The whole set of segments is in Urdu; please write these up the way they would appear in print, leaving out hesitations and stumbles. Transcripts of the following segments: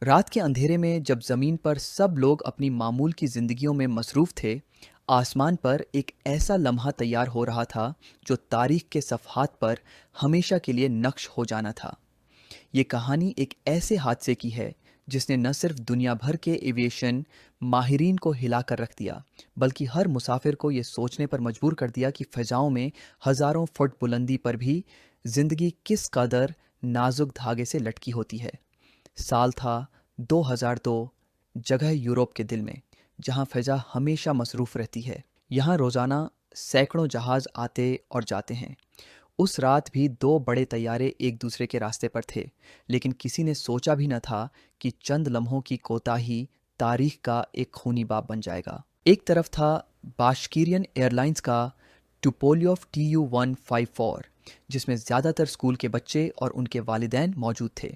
رات کے اندھیرے میں جب زمین پر سب لوگ اپنی معمول کی زندگیوں میں مصروف تھے، آسمان پر ایک ایسا لمحہ تیار ہو رہا تھا جو تاریخ کے صفحات پر ہمیشہ کے لیے نقش ہو جانا تھا۔ یہ کہانی ایک ایسے حادثے کی ہے جس نے نہ صرف دنیا بھر کے ایویشن ماہرین کو ہلا کر رکھ دیا، بلکہ ہر مسافر کو یہ سوچنے پر مجبور کر دیا کہ فضاؤں میں ہزاروں فٹ بلندی پر بھی زندگی کس قدر نازک دھاگے سے لٹکی ہوتی ہے۔ سال تھا 2002، جگہ یورپ کے دل میں، جہاں فضا ہمیشہ مصروف رہتی ہے۔ یہاں روزانہ سینکڑوں جہاز آتے اور جاتے ہیں۔ اس رات بھی دو بڑے طیارے ایک دوسرے کے راستے پر تھے، لیکن کسی نے سوچا بھی نہ تھا کہ چند لمحوں کی کوتاہی تاریخ کا ایک خونی باب بن جائے گا۔ ایک طرف تھا باشکیرین ایئر لائنز کا ٹوپولیوف TU-154، جس میں زیادہ تر اسکول کے بچے اور ان کے والدین موجود تھے۔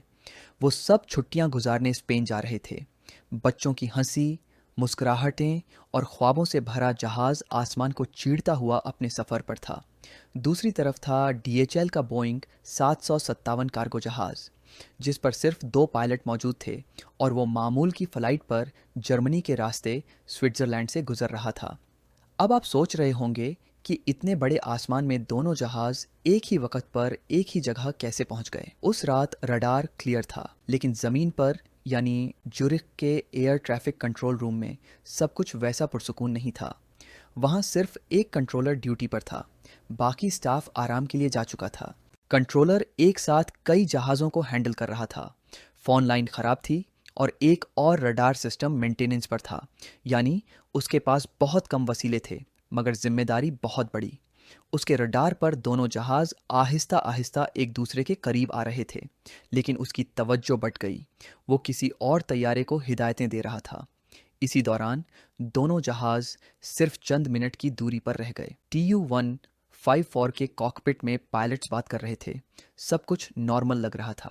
وہ سب چھٹیاں گزارنے اسپین جا رہے تھے۔ بچوں کی ہنسی، مسکراہٹیں اور خوابوں سے بھرا جہاز آسمان کو چیرتا ہوا اپنے سفر پر تھا۔ دوسری طرف تھا DHL کا بوئنگ 757 کارگو جہاز، جس پر صرف 2 پائلٹ موجود تھے، اور وہ معمول کی فلائٹ پر جرمنی کے راستے سوئٹزرلینڈ سے گزر رہا تھا۔ اب آپ سوچ رہے ہوں گے کہ اتنے بڑے آسمان میں دونوں جہاز ایک ہی وقت پر ایک ہی جگہ کیسے پہنچ گئے۔ اس رات رڈار کلیئر تھا، لیکن زمین پر یعنی جورخ کے ایئر ٹریفک کنٹرول روم میں سب کچھ ویسا پرسکون نہیں تھا۔ وہاں صرف ایک کنٹرولر ڈیوٹی پر تھا، باقی سٹاف آرام کے لیے جا چکا تھا۔ کنٹرولر ایک ساتھ کئی جہازوں کو ہینڈل کر رہا تھا۔ فون لائن خراب تھی اور ایک اور رڈار سسٹم مینٹیننس پر تھا، یعنی اس کے پاس بہت کم وسیلے تھے مگر ذمہ داری بہت بڑی۔ اس کے رڈار پر دونوں جہاز آہستہ آہستہ ایک دوسرے کے قریب آ رہے تھے، لیکن اس کی توجہ بٹ گئی۔ وہ کسی اور طیارے کو ہدایتیں دے رہا تھا۔ اسی دوران دونوں جہاز صرف چند منٹ کی دوری پر رہ گئے۔ TU-154 کے کاکپٹ میں پائلٹس بات کر رہے تھے۔ سب کچھ نارمل لگ رہا تھا۔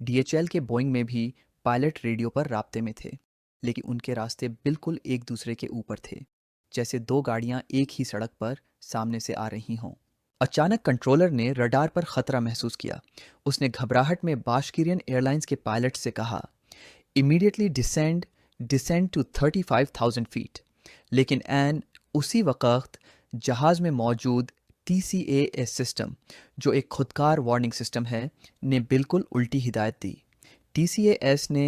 DHL کے بوئنگ میں بھی پائلٹ ریڈیو پر رابطے میں تھے، لیکن ان کے راستے بالکل ایک دوسرے کے اوپر تھے، جیسے 2 گاڑیاں ایک ہی سڑک پر سامنے سے آ رہی ہوں۔ اچانک کنٹرولر نے رڈار پر خطرہ محسوس کیا۔ اس نے گھبراہٹ میں باشکیرین ایئر لائنز کے پائلٹ سے کہا، "امیڈیٹلی ڈسینڈ ٹو 35,000 فیٹ"۔ لیکن عین اسی وقت جہاز میں موجود TCAS سسٹم، جو ایک خودکار وارننگ سسٹم ہے، نے بالکل الٹی ہدایت دی۔ TCAS نے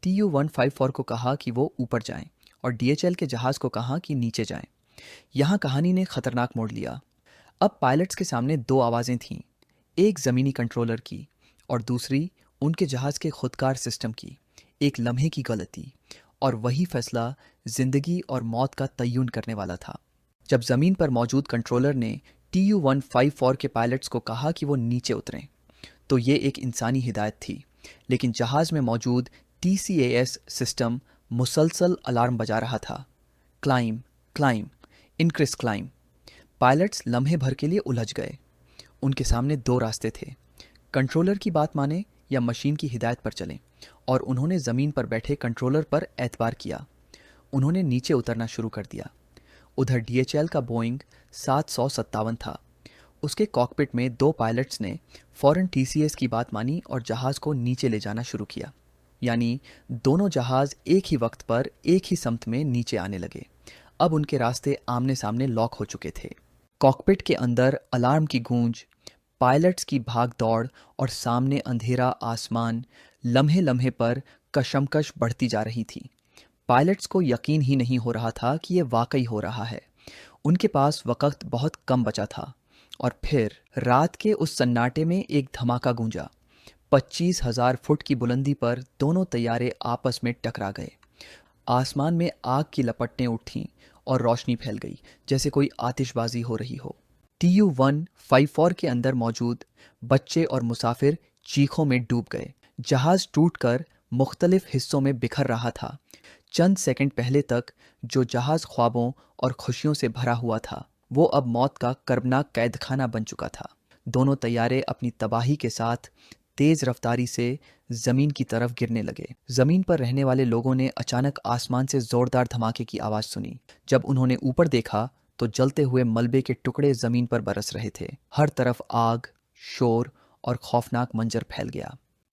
TU-154 کو کہا کہ وہ اوپر جائیں اور DHL کے جہاز کو کہا کہ نیچے جائیں۔ یہاں کہانی نے خطرناک موڑ لیا۔ اب پائلٹس کے سامنے 2 آوازیں تھیں، ایک زمینی کنٹرولر کی اور دوسری ان کے جہاز کے خودکار سسٹم کی۔ ایک لمحے کی غلطی اور وہی فیصلہ زندگی اور موت کا تعین کرنے والا تھا۔ جب زمین پر موجود کنٹرولر نے TU-154 کے پائلٹس کو کہا کہ وہ نیچے اتریں، تو یہ ایک انسانی ہدایت تھی، لیکن جہاز میں موجود TCAS سسٹم مسلسل الارم بجا رہا تھا، کلائم، کلائم، انکریس کلائم۔ پائلٹس لمحے بھر کے لیے الجھ گئے۔ ان کے سامنے 2 راستے تھے، کنٹرولر کی بات مانیں یا مشین کی ہدایت پر چلیں، اور انہوں نے زمین پر بیٹھے کنٹرولر پر اعتبار کیا۔ انہوں نے نیچے اترنا شروع کر دیا۔ ادھر DHL کا بوئنگ 757 تھا۔ اس کے کاکپٹ میں 2 پائلٹس نے فوراً TCAS کی بات مانی اور جہاز کو نیچے لے جانا شروع کیا، یعنی دونوں جہاز ایک ہی وقت پر ایک ہی سمت میں نیچے آنے لگے۔ اب ان کے راستے آمنے سامنے لاک ہو چکے تھے۔ کاکپٹ کے اندر الارم کی گونج، پائلٹس کی بھاگ دوڑ اور سامنے اندھیرا آسمان لمحے لمحے پر کشمکش بڑھتی جا رہی تھی۔ پائلٹس کو یقین ہی نہیں ہو رہا تھا کہ یہ واقعی ہو رہا ہے۔ ان کے پاس وقت بہت کم بچا تھا، اور پھر رات کے اس سناٹے میں ایک دھماکہ گونجا۔ 25,000 فٹ کی بلندی پر دونوں طیارے آپس میں ٹکرا گئے۔ آسمان میں آگ کی لپٹیں اٹھیں اور روشنی پھیل گئی، جیسے کوئی آتش بازی ہو رہی ہو۔ TU-154 کے اندر موجود بچے اور مسافر چیخوں میں ڈوب گئے۔ جہاز ٹوٹ کر مختلف حصوں میں بکھر رہا تھا۔ چند سیکنڈ پہلے تک جو جہاز خوابوں اور خوشیوں سے بھرا ہوا تھا، وہ اب موت کا کربناک قید خانہ بن چکا تھا۔ دونوں طیارے اپنی تباہی کے ساتھ تیز رفتاری سے زمین کی طرف گرنے لگے۔ زمین پر رہنے والے لوگوں نے اچانک آسمان سے زوردار دھماکے کی آواز سنی۔ جب انہوں نے اوپر دیکھا تو جلتے ہوئے ملبے کے ٹکڑے زمین پر برس رہے تھے۔ ہر طرف آگ، شور اور خوفناک منظر پھیل گیا۔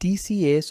TCAS